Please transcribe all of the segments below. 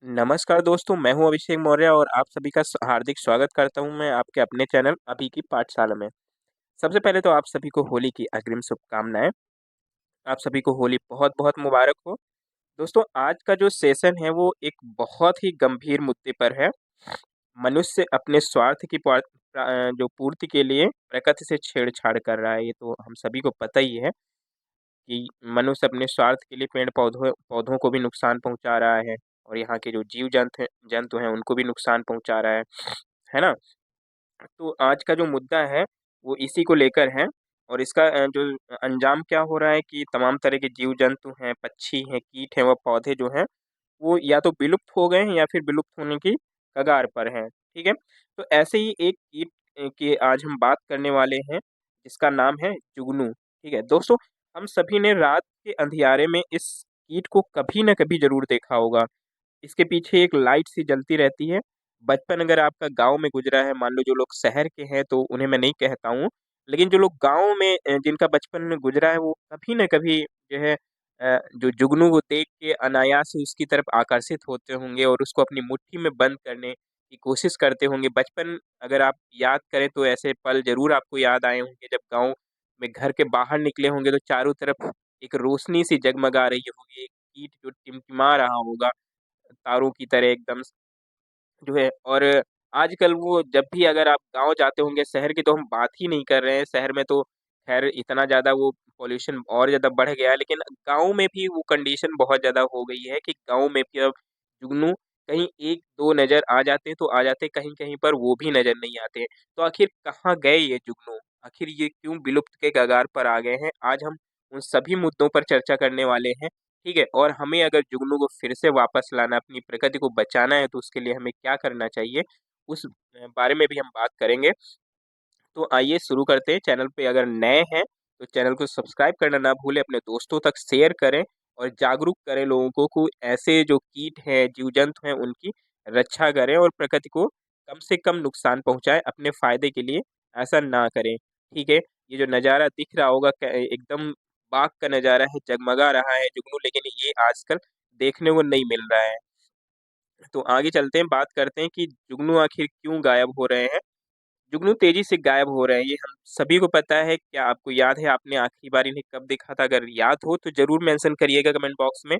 नमस्कार दोस्तों, मैं हूं अभिषेक मौर्य और आप सभी का हार्दिक स्वागत करता हूं मैं आपके अपने चैनल अभी की पाठशाला में। सबसे पहले तो आप सभी को होली की अग्रिम शुभकामनाएं। आप सभी को होली बहुत-बहुत मुबारक हो। दोस्तों, आज का जो सेशन है वो एक बहुत ही गंभीर मुद्दे पर है। मनुष्य अपने स्वार्थ की जो पूर्ति के लिए प्रकृति से छेड़छाड़ कर रहा है। ये तो हम सभी को पता ही है कि मनुष्य अपने स्वार्थ के लिए पेड़-पौधों पौधों को भी नुकसान पहुँचा रहा है और यहाँ के जो जंतु हैं उनको भी नुकसान पहुँचा रहा है ना? तो आज का जो मुद्दा है वो इसी को लेकर है और इसका जो अंजाम क्या हो रहा है कि तमाम तरह के जीव-जंतु हैं, पक्षी हैं, कीट हैं व पौधे जो हैं वो या तो विलुप्त हो गए हैं या फिर विलुप्त होने की कगार पर हैं, ठीक है? तो ऐसे ही एक कीट की आज हम बात करने वाले हैं, जिसका नाम है जुगनू, ठीक है? दोस्तों, हम सभी ने रात के अंधियारे में इस कीट को कभी न कभी ज़रूर देखा होगा। इसके पीछे एक लाइट सी जलती रहती है। बचपन अगर आपका गाँव में गुज़रा है, मान लो जो लोग शहर के हैं तो उन्हें मैं नहीं कहता हूँ, लेकिन जो लोग गाँव में जिनका बचपन गुज़रा है वो कभी न कभी जो है जो जुगनू को देख के अनायास ही उसकी तरफ आकर्षित होते होंगे और उसको अपनी मुट्ठी में बंद करने की कोशिश करते होंगे। बचपन अगर आप याद करें तो ऐसे पल ज़रूर आपको याद आए होंगे जब गाँव में घर के बाहर निकले होंगे तो चारों तरफ एक रोशनी सी जगमगा रही होगी, एक कीट जो टिमटिमा रहा होगा तारों की तरह एकदम जो है। और आजकल वो जब भी अगर आप गाँव जाते होंगे, शहर की तो हम बात ही नहीं कर रहे हैं, शहर में तो ख़ैर इतना ज़्यादा वो पॉल्यूशन और ज़्यादा बढ़ गया है, लेकिन गाँव में भी वो कंडीशन बहुत ज़्यादा हो गई है कि गाँव में भी अब जुगनू कहीं 1-2 नज़र आ जाते हैं, तो आ जाते हैं, कहीं-कहीं पर वो भी नज़र नहीं आते हैं। तो आखिर कहाँ गए ये जुगनू? आखिर ये क्यों विलुप्त के कगार पर आ गए हैं? आज हम उन सभी मुद्दों पर चर्चा करने वाले हैं। ठीक है? और हमें अगर जुगनू को फिर से वापस लाना है, अपनी प्रकृति को बचाना है, तो उसके लिए हमें क्या करना चाहिए? उस बारे में भी हम बात करेंगे। तो आइए शुरू करते हैं। चैनल पे अगर नए हैं, तो चैनल को सब्सक्राइब करना ना भूलें, अपने दोस्तों तक शेयर करें और जागरूक करें लोगों को ऐसे जो कीट हैं, जीव-जंतु हैं, उनकी रक्षा करें और प्रकृति को कम से कम नुकसान पहुँचाएँ, अपने फ़ायदे के लिए ऐसा ना करें। ठीक है? ये जो नज़ारा दिख रहा होगा एकदम बाग का नज़ारा है, जगमगा रहा है जुगनू, लेकिन ये आजकल देखने को नहीं मिल रहा है। तो आगे चलते हैं, बात करते हैं कि जुगनू आखिर क्यों गायब हो रहे हैं? जुगनू तेज़ी से गायब हो रहे हैं, ये हम सभी को पता है। क्या आपको याद है आपने आखिरी बार इन्हें कब देखा था? अगर याद हो तो ज़रूर मेंशन करिएगा कमेंट बॉक्स में।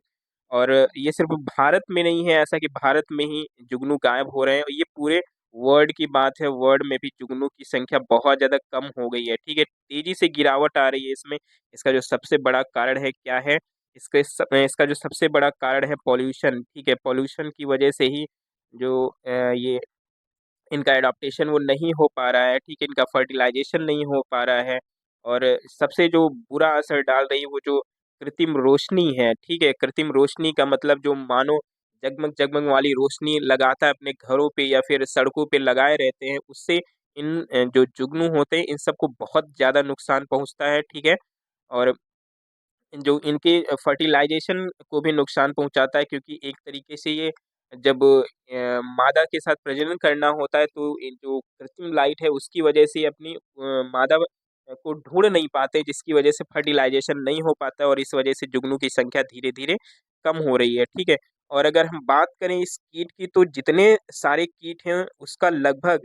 और ये सिर्फ़ भारत में नहीं है ऐसा कि भारत में ही जुगनू गायब हो रहे हैं, ये पूरे वर्ल्ड की बात है। वर्ल्ड में भी जुगनू की संख्या बहुत ज़्यादा कम हो गई है, ठीक है? तेज़ी से गिरावट आ रही है इसमें। इसका जो सबसे बड़ा कारण है क्या है? इसका जो सबसे बड़ा कारण है पॉल्यूशन, ठीक है? पॉल्यूशन की वजह से ही जो ये इनका एडॉप्टेशन वो नहीं हो पा रहा है, ठीक है? इनका फर्टिलाइज़ेशन नहीं हो पा रहा है और सबसे जो बुरा असर डाल रही है वो जो कृत्रिम रोशनी है, ठीक है? कृत्रिम रोशनी का मतलब जो मानो जगमग-जगमग वाली रोशनी लगातार अपने घरों पे या फिर सड़कों पे लगाए रहते हैं, उससे इन जो जुगनू होते हैं, इन सबको बहुत ज़्यादा नुकसान पहुँचता है, ठीक है? और जो इनके फर्टिलाइज़ेशन को भी नुकसान पहुँचाता है क्योंकि एक तरीके से ये जब मादा के साथ प्रजनन करना होता है तो ये जो कृत्रिम लाइट है उसकी वजह से ये अपनी मादा को ढूँढ नहीं पाते, जिसकी वजह से फर्टिलाइज़ेशन नहीं हो पाता है और इस वजह से जुगनू की संख्या धीरे-धीरे कम हो रही है, ठीक है? और अगर हम बात करें इस कीट की तो जितने सारे कीट हैं उसका लगभग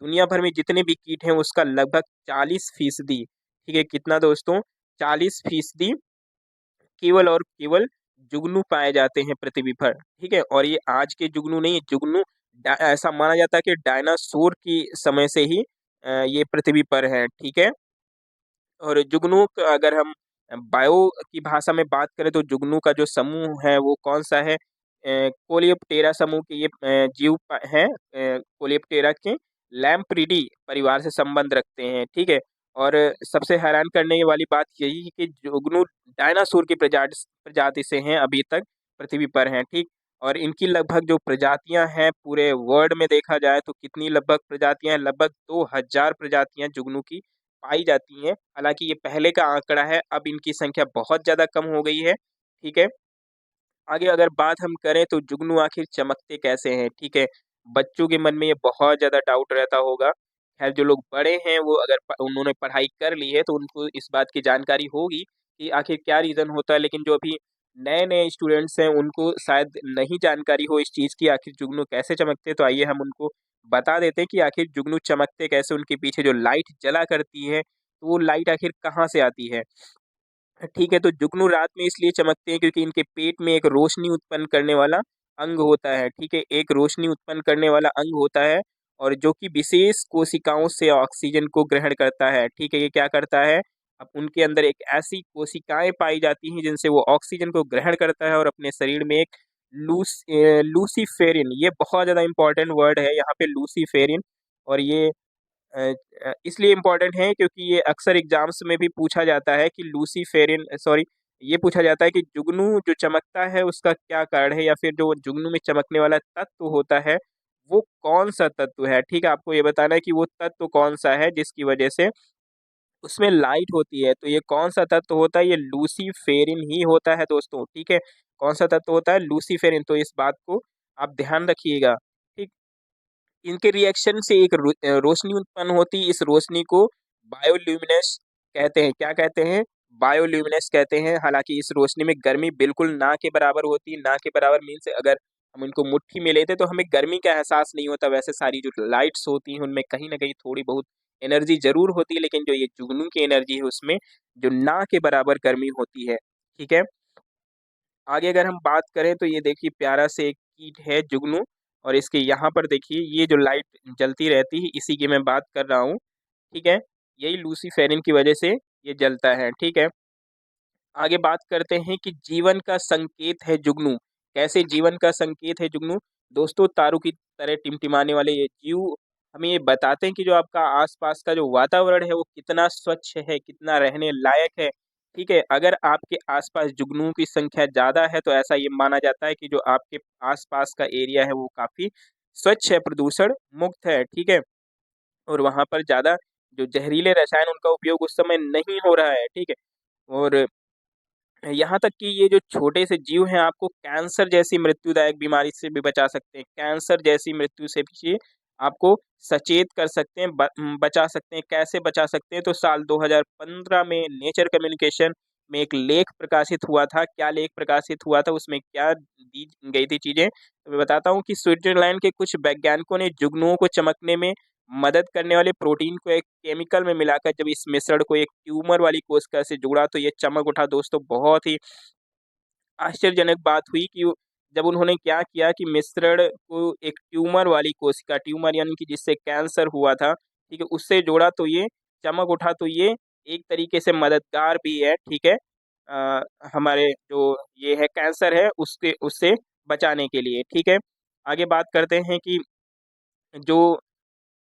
दुनिया भर में जितने भी कीट हैं उसका लगभग 40% ठीक है? कितना दोस्तों? 40% केवल और केवल जुगनू पाए जाते हैं पृथ्वी पर, ठीक है? और ये आज के जुगनू नहीं है, जुगनू ऐसा माना जाता है कि डायनासोर की समय से ही ये पृथ्वी पर हैं, ठीक है? और जुगनू का अगर हम बायो की भाषा में बात करें तो जुगनू का जो समूह है वो कौन-सा है? कोलियोप्टेरा समूह के ये जीव हैं, कोलियोप्टेरा के लैम्प्रिडी परिवार से संबंध रखते हैं, ठीक है? और सबसे हैरान करने वाली बात यही है कि जुगनू डायनासोर की प्रजाति से हैं, अभी तक पृथ्वी पर हैं, ठीक? और इनकी लगभग जो प्रजातियाँ हैं पूरे वर्ल्ड में देखा जाए तो कितनी लगभग प्रजातियाँ हैं? लगभग 2000 प्रजातियाँ जुगनू की पाई जाती हैं। हालाँकि ये पहले का आंकड़ा है, अब इनकी संख्या बहुत ज़्यादा कम हो गई है, ठीक है? आगे अगर बात हम करें तो जुगनू आखिर चमकते कैसे हैं, ठीक है? बच्चों के मन में ये बहुत ज़्यादा डाउट रहता होगा। ख़ैर जो लोग बड़े हैं वो अगर उन्होंने पढ़ाई कर ली है तो उनको इस बात की जानकारी होगी कि आखिर क्या रीज़न होता है। लेकिन जो अभी नए-नए स्टूडेंट्स हैं उनको शायद नहीं जानकारी हो इस चीज़ की आखिर जुगनू कैसे चमकते हैं, तो आइए हम उनको बता देते हैं कि आखिर जुगनू चमकते कैसे, उनके पीछे जो लाइट जला करती है, तो वो लाइट आखिर कहाँ से आती है। ठीक है, तो जुगनू रात में इसलिए चमकते हैं क्योंकि इनके पेट में एक रोशनी उत्पन्न करने वाला अंग होता है, ठीक है? एक रोशनी उत्पन्न करने वाला अंग होता है और जो कि विशेष कोशिकाओं से ऑक्सीजन को ग्रहण करता है, ठीक है? ये क्या करता है? अब उनके अंदर एक ऐसी कोशिकाएँ पाई जाती हैं जिनसे वो ऑक्सीजन को ग्रहण करता है और अपने शरीर में एक लूसीफेरिन, ये बहुत ज़्यादा इम्पोर्टेंट वर्ड है यहाँ पे लूसीफेरिन, और ये इसलिए इम्पोर्टेंट है क्योंकि ये अक्सर एग्ज़ाम्स में भी पूछा जाता है कि ये पूछा जाता है कि जुगनू जो चमकता है उसका क्या कारण है, या फिर जो जुगनू में चमकने वाला तत्व होता है, वो कौन-सा तत्व है, ठीक है? आपको ये बताना है कि वो तत्व कौन-सा है जिसकी वजह से उसमें लाइट होती है, तो ये कौन-सा तत्व होता है? ये लूसीफेरिन ही होता है दोस्तों, ठीक है? कौन-सा तत्व होता है? लूसीफेरिन, तो इस बात को आप ध्यान रखिएगा, ठीक? इनके रिएक्शन से एक रोशनी उत्पन्न होती है, इस रोशनी को बायोल्यूमिनेस कहते हैं। क्या कहते हैं? बायोल्यूमिनेस कहते हैं। हालाँकि इस रोशनी में गर्मी बिल्कुल ना के बराबर होती है, ना के बराबर मीन्स अगर हम इनको मुट्ठी में लेते तो हमें गर्मी का एहसास नहीं होता। वैसे सारी जो लाइट्स होती हैं उनमें कहीं न कहीं थोड़ी बहुत एनर्जी ज़रूर होती है, लेकिन जो ये जुगनू की एनर्जी है उसमें जो ना के बराबर गर्मी होती है। ठीक है? आगे अगर हम बात करें तो ये देखिए प्यारा से एक कीट है जुगनू, और इसके यहाँ पर देखिए ये जो लाइट जलती रहती है इसी की मैं बात कर रहा हूँ, ठीक है? यही लूसीफेरिन की वजह से ये जलता है, ठीक है? आगे बात करते हैं कि जीवन का संकेत है जुगनू। कैसे जीवन का संकेत है जुगनू? दोस्तों तारों की तरह टिमटिमाने वाले ये जीव हमें ये बताते हैं कि जो आपका आस-पास का जो वातावरण है वो कितना स्वच्छ है, कितना रहने लायक है। ठीक है? अगर आपके आस-पास जुगनुओं की संख्या ज़्यादा है तो ऐसा ये माना जाता है कि जो आपके आस-पास का एरिया है वो काफ़ी स्वच्छ है, प्रदूषण मुक्त है। ठीक है? और वहाँ पर ज़्यादा जो जहरीले रसायन उनका उपयोग उस समय नहीं हो रहा है। ठीक है? और यहाँ तक कि ये जो छोटे से जीव हैं आपको कैंसर जैसी मृत्युदायक बीमारी से भी बचा सकते हैं। कैंसर जैसी मृत्यु से भी ये आपको सचेत कर सकते हैं, बचा सकते हैं। कैसे बचा सकते हैं? तो साल 2015 में नेचर कम्युनिकेशन में एक लेख प्रकाशित हुआ था। क्या लेख प्रकाशित हुआ था? उसमें क्या दी गई थी चीज़ें? तो मैं बताता हूँ कि स्विट्ज़रलैंड के कुछ वैज्ञानिकों ने जुगनुओं को चमकने में मदद करने वाले प्रोटीन को एक केमिकल में मिलाकर जब इस मिश्रण को एक ट्यूमर वाली कोशिका से जोड़ा तो ये चमक उठा दोस्तों। बहुत ही आश्चर्यजनक बात हुई कि जब उन्होंने क्या किया कि मिश्रण को एक ट्यूमर वाली कोशिका, ट्यूमर यानी कि जिससे कैंसर हुआ था, ठीक है? उससे जोड़ा तो ये चमक उठा, तो ये एक तरीके से मददगार भी है, ठीक है? अ, हमारे जो ये है कैंसर है उसके उससे बचाने के लिए, ठीक है? आगे बात करते हैं कि जो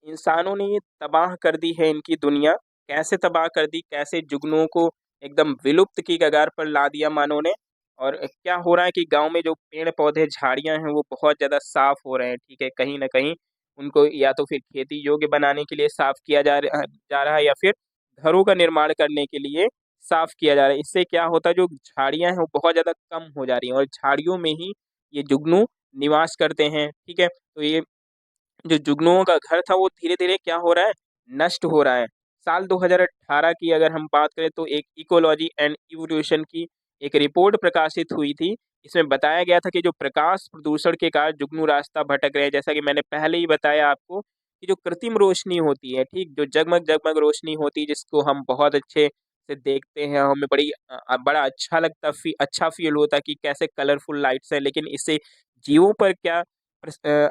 इंसानों ने ये तबाह कर दी है इनकी दुनिया। कैसे तबाह कर दी? कैसे जुगनुओं को एकदम विलुप्त की कगार पर ला दिया मानव ने। और क्या हो रहा है कि गाँव में जो पेड़-पौधे, झाड़ियाँ हैं, वो बहुत ज़्यादा साफ़ हो रहे हैं, ठीक है? कहीं न कहीं उनको या तो फिर खेती योग्य बनाने के लिए साफ़ किया जा रहा है, या फिर घरों का निर्माण करने के लिए साफ़ किया जा रहा है। इससे क्या होता है, जो झाड़ियाँ हैं, वो बहुत ज़्यादा कम हो जा रही हैं और झाड़ियों में ही ये जुगनू निवास करते हैं, ठीक है? तो ये जो जुगनुओं का घर था वो धीरे-धीरे क्या हो रहा है? नष्ट हो रहा है। साल 2018 की अगर हम बात करें तो एक इकोलॉजी एंड इवोल्यूशन की एक रिपोर्ट प्रकाशित हुई थी। इसमें बताया गया था कि जो प्रकाश प्रदूषण के कारण जुगनू रास्ता भटक रहे हैं। जैसा कि मैंने पहले ही बताया आपको कि जो कृत्रिम रोशनी होती है, ठीक? जो जगमग-जगमग रोशनी होती है जिसको हम बहुत अच्छे से देखते हैं, हमें बड़ा अच्छा लगता अच्छा फ़ील होता है कि कैसे कलरफुल लाइट्स हैं। लेकिन इससे जीवों पर क्या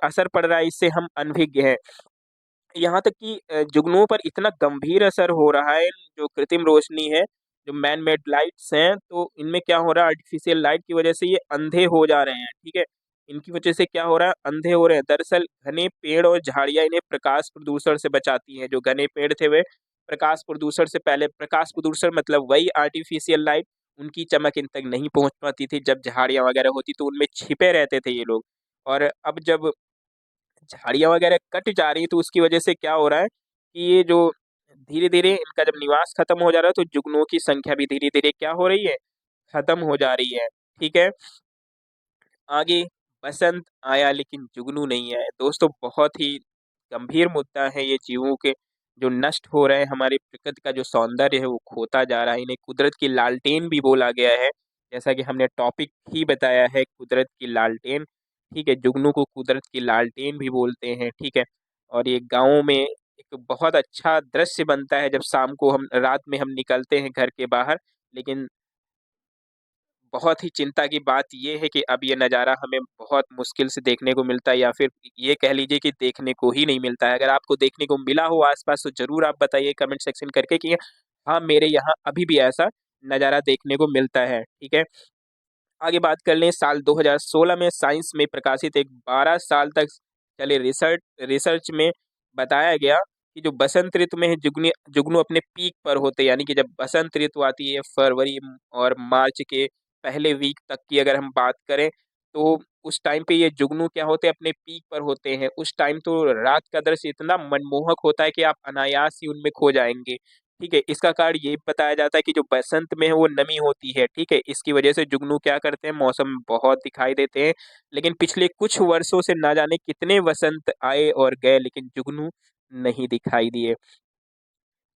असर पड़ रहा है इससे हम अनभिज्ञ हैं। यहाँ तक कि जुगनुओं पर इतना गंभीर असर हो रहा है, जो कृत्रिम रोशनी है, जो मैन मेड लाइट्स हैं, तो इनमें क्या हो रहा है आर्टिफ़िशियल लाइट की वज़ह से ये अंधे हो जा रहे हैं, ठीक है? इनकी वज़ह से क्या हो रहा है, अंधे हो रहे हैं। दरअसल घने पेड़ और झाड़ियाँ इन्हें प्रकाश प्रदूषण से बचाती हैं। जो घने पेड़ थे वे प्रकाश प्रदूषण से पहले, प्रकाश प्रदूषण मतलब वही आर्टिफ़िशियल लाइट, उनकी चमक इन तक नहीं पहुँच पाती थी। जब झाड़ियाँ वग़ैरह होती तो उनमें छिपे रहते थे ये लोग। और अब जब झाड़ियाँ वगैरह कट जा रही हैं, तो उसकी वजह से क्या हो रहा है कि ये जो धीरे-धीरे इनका जब निवास खत्म हो जा रहा है, तो जुगनुओं की संख्या भी धीरे-धीरे क्या हो रही है? खत्म हो जा रही है, ठीक है? आगे बसंत आया लेकिन जुगनू नहीं आए। दोस्तों बहुत ही गंभीर मुद्दा है ये, जीवों के जो नष्ट हो रहे हैं, हमारी प्रकृति का जो सौंदर्य है वो खोता जा रहा है। इन्हें कुदरत की लालटेन भी बोला गया है। जैसा कि हमने टॉपिक ही बताया है कुदरत की लालटेन, ठीक है? जुगनू को कुदरत की लालटेन भी बोलते हैं, ठीक है? और ये गाँव में एक बहुत अच्छा दृश्य बनता है जब शाम को हम रात में हम निकलते हैं घर के बाहर, लेकिन बहुत ही चिंता की बात ये है कि अब ये नज़ारा हमें बहुत मुश्किल से देखने को मिलता है या फिर ये कह लीजिए कि देखने को ही नहीं मिलता है। अगर आपको देखने को मिला हो आस-पास तो ज़रूर आप बताइए कमेंट सेक्शन करके कि हाँ, मेरे यहाँ अभी भी ऐसा नज़ारा देखने को मिलता है, ठीक है? आगे बात कर लें साल 2016 में साइंस में प्रकाशित एक 12 साल तक चले रिसर्च में बताया गया कि जो बसंत ऋतु में है जुगनू अपने पीक पर होते हैं, यानी कि जब बसंत ऋतु आती है फरवरी और मार्च के पहले वीक तक की अगर हम बात करें तो उस टाइम पे ये जुगनू क्या होते हैं अपने पीक पर होते हैं। उस टाइम तो रात का दृश्य इतना मनमोहक होता है कि आप अनायास ही उनमें खो जाएँगे। ठीक है, इसका कारण ये बताया जाता है कि जो बसंत में है वो नमी होती है, ठीक है? इसकी वजह से जुगनू क्या करते हैं मौसम में बहुत दिखाई देते हैं, लेकिन पिछले कुछ वर्षों से ना जाने कितने वसंत आए और गए लेकिन जुगनू नहीं दिखाई दिए।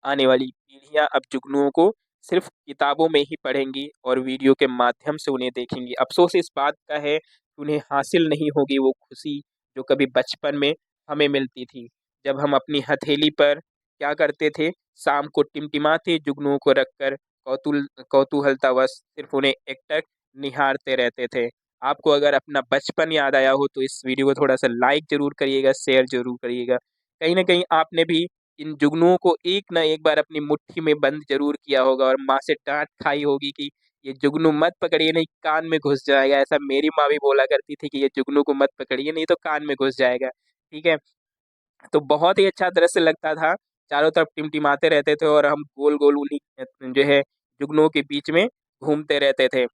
आने वाली पीढ़ियाँ अब जुगनुओं को सिर्फ़ किताबों में ही पढ़ेंगी और वीडियो के माध्यम से उन्हें देखेंगी। अफ़सोस इस बात का है कि उन्हें हासिल नहीं होगी वो खुशी जो कभी बचपन में हमें मिलती थी। जब हम अपनी हथेली पर क्या करते थे, शाम को टिमटिमाते जुगनुओं को रखकर कौतूहलतावश सिर्फ़ उन्हें एकटक निहारते रहते थे। आपको अगर अपना बचपन याद आया हो तो इस वीडियो को थोड़ा-सा लाइक ज़रूर करिएगा, शेयर ज़रूर करिएगा। कहीं न कहीं आपने भी इन जुगनुओं को एक ना एक बार अपनी मुट्ठी में बंद ज़रूर किया होगा और माँ से डाँट खाई होगी कि ये जुगनू मत पकड़िए नहीं कान में घुस जाएगा। ऐसा मेरी माँ भी बोला करती थी कि ये जुगनू को मत पकड़िए नहीं तो कान में घुस जाएगा। ठीक है? तो बहुत ही अच्छा दृश्य लगता था। चारों तरफ टिमटिमाते रहते थे और हम गोल-गोल उन्हीं जो है जुगनुओं के बीच में घूमते रहते थे।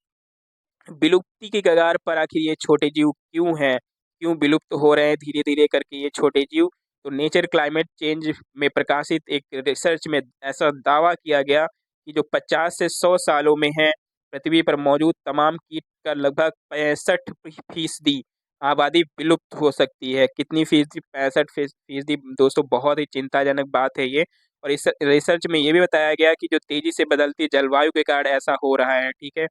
विलुप्ति की कगार पर आखिर ये छोटे जीव क्यों हैं? क्यों विलुप्त हो रहे हैं धीरे-धीरे करके ये छोटे जीव? तो नेचर क्लाइमेट चेंज में प्रकाशित एक रिसर्च में ऐसा दावा किया गया कि जो 50 से 100 सालों में है, पृथ्वी पर मौजूद तमाम कीट का लगभग 65 फीसदी आबादी विलुप्त हो सकती है। कितनी फीसदी? 65 फीसदी दोस्तों बहुत ही चिंताजनक बात है ये। और इस रिसर्च में ये भी बताया गया कि जो तेज़ी से बदलती जलवायु के कारण ऐसा हो रहा है, ठीक है?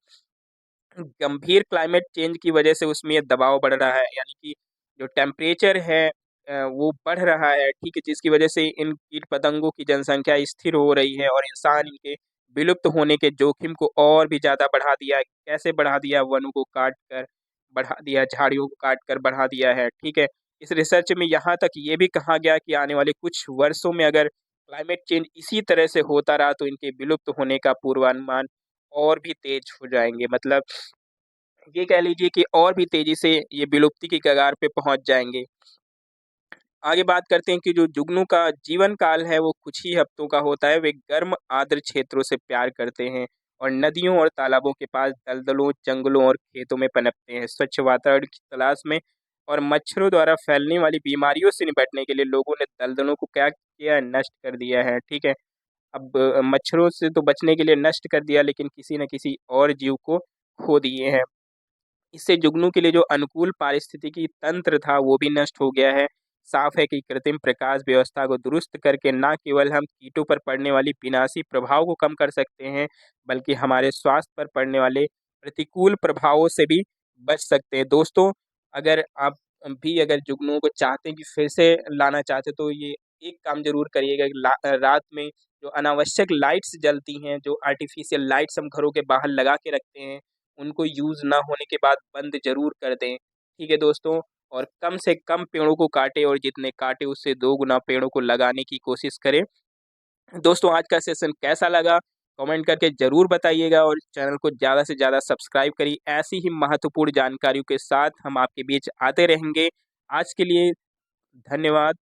गंभीर क्लाइमेट चेंज की वजह से उसमें ये दबाव बढ़ रहा है, यानी कि जो टेम्परेचर है वो बढ़ रहा है, ठीक है? जिसकी वजह से इन कीट-पतंगों की जनसंख्या स्थिर हो रही है और इंसान इनके विलुप्त होने के जोखिम को और भी ज़्यादा बढ़ा दिया है। कैसे बढ़ा दिया? वनों को काट कर बढ़ा दिया, झाड़ियों को काट कर बढ़ा दिया है, ठीक है? इस रिसर्च में यहाँ तक ये भी कहा गया कि आने वाले कुछ वर्षों में अगर क्लाइमेट चेंज इसी तरह से होता रहा तो इनके विलुप्त होने का पूर्वानुमान और भी तेज़ हो जाएँगे। मतलब ये कह लीजिए कि और भी तेज़ी से ये विलुप्ति की कगार पे पहुँच जाएँगे। आगे बात करते हैं कि जो जुगनू का जीवन काल है वो कुछ ही हफ्तों का होता है। वे गर्म आर्द्र क्षेत्रों से प्यार करते हैं और नदियों और तालाबों के पास दलदलों, जंगलों और खेतों में पनपते हैं। स्वच्छ वातावरण की तलाश में और मच्छरों द्वारा फैलने वाली बीमारियों से निपटने के लिए लोगों ने दलदलों को क्या किया है? नष्ट कर दिया है, ठीक है? अब मच्छरों से तो बचने के लिए नष्ट कर दिया लेकिन किसी न किसी और जीव को खो दिए हैं। इससे जुगनू के लिए जो अनुकूल पारिस्थितिकी तंत्र था वो भी नष्ट हो गया है। साफ है कि कृत्रिम प्रकाश व्यवस्था को दुरुस्त करके ना केवल हम कीटों पर पड़ने वाली विनाशी प्रभाव को कम कर सकते हैं, बल्कि हमारे स्वास्थ्य पर पड़ने वाले प्रतिकूल प्रभावों से भी बच सकते हैं। दोस्तों, अगर आप भी अगर जुगनुओं को चाहते हैं कि फिर से लाना चाहते हैं तो ये एक काम ज़रूर करिएगा कि रात में जो अनावश्यक लाइट्स जलती हैं, जो आर्टिफ़िशियल लाइट्स हम घरों के बाहर लगा के रखते हैं उनको यूज़ ना होने के बाद बंद ज़रूर कर दें, ठीक है दोस्तों? और कम से कम पेड़ों को काटें और जितने काटें उससे 2 गुना पेड़ों को लगाने की कोशिश करें। दोस्तों आज का सेशन कैसा लगा? कमेंट करके ज़रूर बताइएगा और चैनल को ज़्यादा से ज़्यादा सब्सक्राइब करिए। ऐसी ही महत्वपूर्ण जानकारियों के साथ हम आपके बीच आते रहेंगे। आज के लिए धन्यवाद।